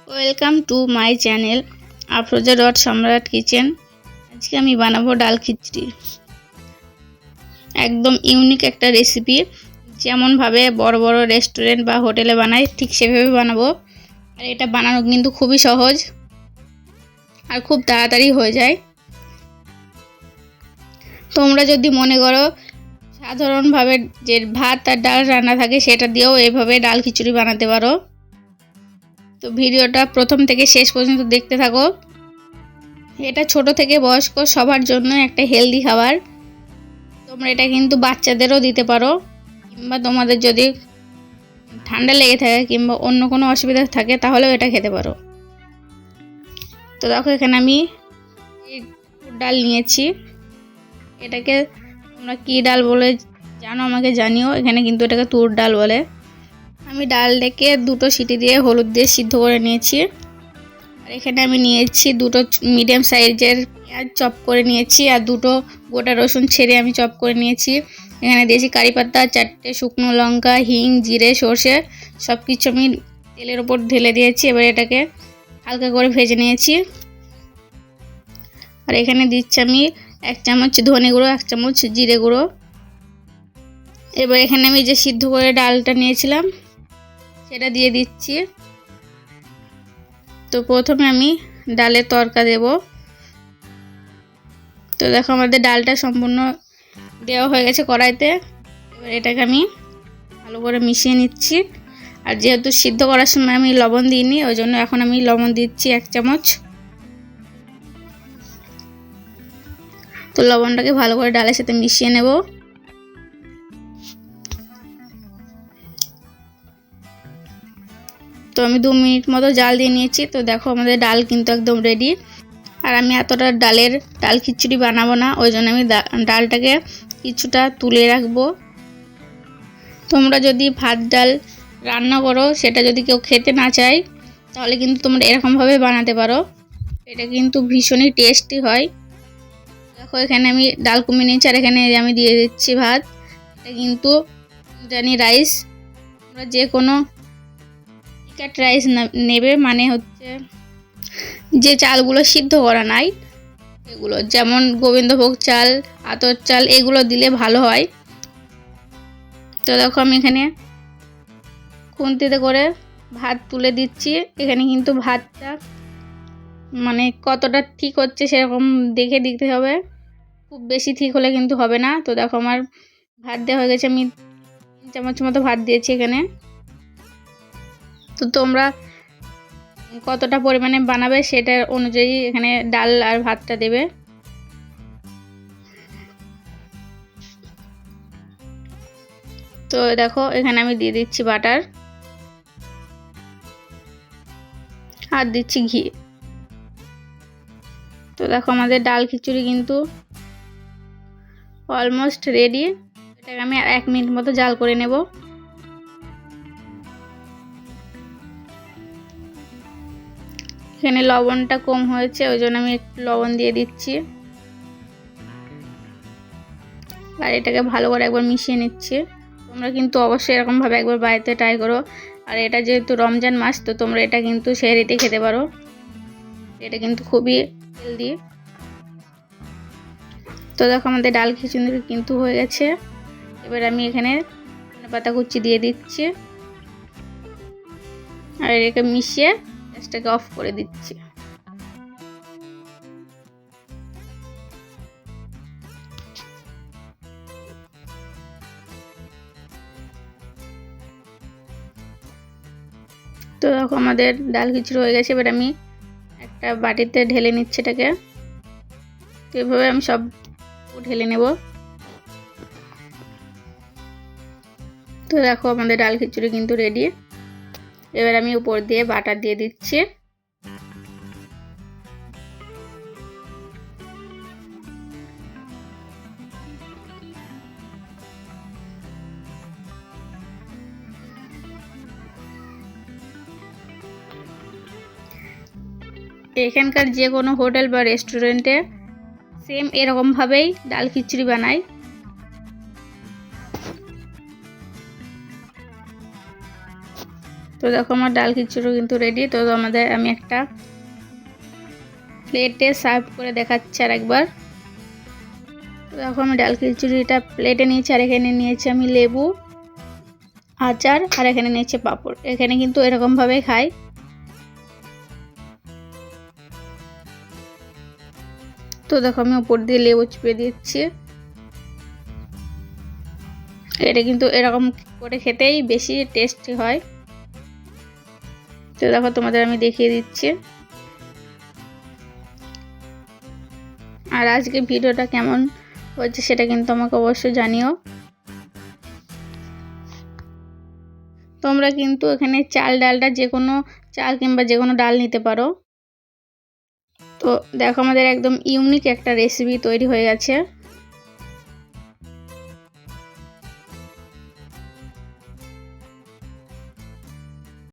Welcome to my channel Afroza dot সম্রাট kitchen. আজকে আমি বানাবো ডাল খিচড়ি। একদম ইউনিক একটা রেসিপি, যেমনভাবে বড় বড় রেস্টুরেন্ট বা হোটেলে বানায় ঠিক সেভাবে বানাবো। আর এটা বানানো কিন্তু খুবই সহজ আর খুব তাড়াতাড়ি হয়ে যায়। তোমরা যদি মনে করো সাধারণভাবে যে ভাত আর ডাল রান্না থাকে সেটা দিয়েও এভাবে ডাল খিচুড়ি বানাতে পারো। তো ভিডিওটা প্রথম থেকে শেষ পর্যন্ত দেখতে থাকো। এটা ছোট থেকে বয়স্ক সবার জন্য একটা হেলদি খাবার। তোমরা এটা কিন্তু বাচ্চাদেরও দিতে পারো, কিংবা তোমাদের যদি ঠান্ডা লেগে থাকে কিংবা অন্য কোনো অসুবিধা থাকে তাহলেও এটা খেতে পারো। তো দেখো এখানে আমি ডাল নিয়েছি। এটাকে তোমরা কী ডাল বলে জানো আমাকে জানিও। এখানে কিন্তু এটাকে তুর ডাল বলে। আমি ডালটাকে দুটো সিটি দিয়ে হলুদ দিয়ে সিদ্ধ করে নিয়েছি। আর এখানে আমি নিয়েছি দুটো মিডিয়াম সাইজের পেঁয়াজ চপ করে নিয়েছি, আর দুটো গোটা রসুন ছেড়ে আমি চপ করে নিয়েছি। এখানে দিয়েছি কারি পাতা, 4টে শুকনো লঙ্কা, হিং, জিরে, সর্ষে সব কিছু আমি তেলের ওপর ঢেলে দিয়েছি। এবার এটাকে হালকা করে ভেজে নিয়েছি। আর এখানে দিচ্ছি আমি 1 চামচ ধনে গুঁড়ো, 1 চামচ জিরে গুঁড়ো। এবার এখানে আমি যে সিদ্ধ করে ডালটা নিয়েছিলাম সেটা দিয়ে দিচ্ছি। তো প্রথমে আমি ডালের তড়কা দেব। তো দেখো আমাদের ডালটা সম্পূর্ণ দেওয়া হয়ে গেছে কড়াইতে। এবার এটাকে আমি ভালো করে মিশিয়ে নিচ্ছি। আর যেহেতু সিদ্ধ করার সময় আমি লবণ দিইনি, ওই জন্য এখন আমি লবণ দিচ্ছি 1 চামচ। তো লবণটাকে ভালো করে ডালের সাথে মিশিয়ে নেব। তো আমি 2 মিনিট মতো জাল দিয়ে নিয়েছি। তো দেখো আমাদের ডাল কিন্তু একদম রেডি। আর আমি এতটা ডাল খিচুড়ি বানাবো না, ওই জন্য আমি ডালটাকে কিছুটা তুলে রাখবো। তোমরা যদি ভাত ডাল রান্না করো, সেটা যদি কেউ খেতে না চায় তাহলে কিন্তু তোমরা এরকমভাবে বানাতে পারো। এটা কিন্তু ভীষণই টেস্টি হয়। দেখো এখানে আমি ডাল কমিয়ে নিয়েছি, আর এখানে আমি দিয়ে দিচ্ছি ভাত। এটা কিন্তু জানি রাইস। তোমরা যে কোনো চিকেট রাইস নেবে, মানে হচ্ছে যে চালগুলো সিদ্ধ করা নাই এগুলো, যেমন গোবিন্দভোগ চাল, আতর চাল, এগুলো দিলে ভালো হয়। তো দেখো আমি এখানে খুন্তিতে করে ভাত তুলে দিচ্ছি। এখানে কিন্তু ভাতটা মানে কতটা ঠিক হচ্ছে সেরকম দেখে দিতে হবে, খুব বেশি ঠিক হলে কিন্তু হবে না। তো দেখো আমার ভাত দেওয়া হয়ে গেছে, আমি 3 চামচ মতো ভাত দিয়েছি এখানে। তো তোমরা কতটা পরিমাণে বানাবে সেটার অনুযায়ী এখানে ডাল আর ভাতটা দেবে। তো দেখো এখানে আমি দিয়ে দিচ্ছি বাটার আর দিচ্ছি ঘি। তো দেখো আমাদের ডাল খিচুড়ি কিন্তু অলমোস্ট রেডি। এটাকে আমি 1 মিনিট মতো জাল করে নেব। এখানে লবণটা কম হয়েছে, ওই জন্য আমি একটু লবণ দিয়ে দিচ্ছি। আর এটাকে ভালো করে একবার মিশিয়ে নিচ্ছি। তোমরা কিন্তু অবশ্যই এরকমভাবে একবার বাড়িতে ট্রাই করো। আর এটা যেহেতু রমজান মাস, তো তোমরা এটা কিন্তু সেহরিতে খেতে পারো। এটা কিন্তু খুবই হেলদি। তো দেখো আমাদের ডাল খিচুড়ি কিন্তু হয়ে গেছে। এবার আমি এখানে পাতা কুচি দিয়ে দিচ্ছি, আর এটাকে মিশিয়ে গ্যাসটাকে অফ করে দিচ্ছি। তো দেখো আমাদের ডাল খিচুড়ি হয়ে গেছে। এবার আমি একটা বাটিতে ঢেলে নিচ্ছি এটাকে। তো এভাবে আমি সব ঢেলে নেব। তো দেখো আমাদের ডাল খিচুড়ি কিন্তু রেডি। এবার আমি উপর দিয়ে বাটার দিয়ে দিচ্ছি। এখানকার যে কোনো হোটেল বা রেস্টুরেন্টে সেম এরকমভাবেই ডাল খিচুড়ি বানায়। তো তো দেখো আমার ডাল খিচুড়ি কিন্তু রেডি। তো আমি একটা প্লেটে সার্ভ করে দেখাচ্ছি আর একবার। তো দেখো আমি ডাল খিচুড়িটা প্লেটে নিয়েছি, আর এখানে নিয়েছি আমি লেবু, আচার, আর এখানে নিয়েছি পাঁপড়। এখানে কিন্তু এরকমভাবে খাই। তো দেখো আমি উপর দিয়ে লেবু চিপে দিচ্ছি। এটা কিন্তু এরকম করে খেতেই বেশি টেস্টি হয়। তো দেখো তোমাদের আমি দেখিয়ে দিচ্ছি। আর আজকে ভিডিওটা কেমন হচ্ছে সেটা কিন্তু আমাকে অবশ্যই জানিও। তোমরা কিন্তু এখানে ডালটা যে কোনো চাল কিংবা যে কোনো ডাল নিতে পারো। তো দেখো আমাদের একদম ইউনিক একটা রেসিপি তৈরি হয়ে গেছে।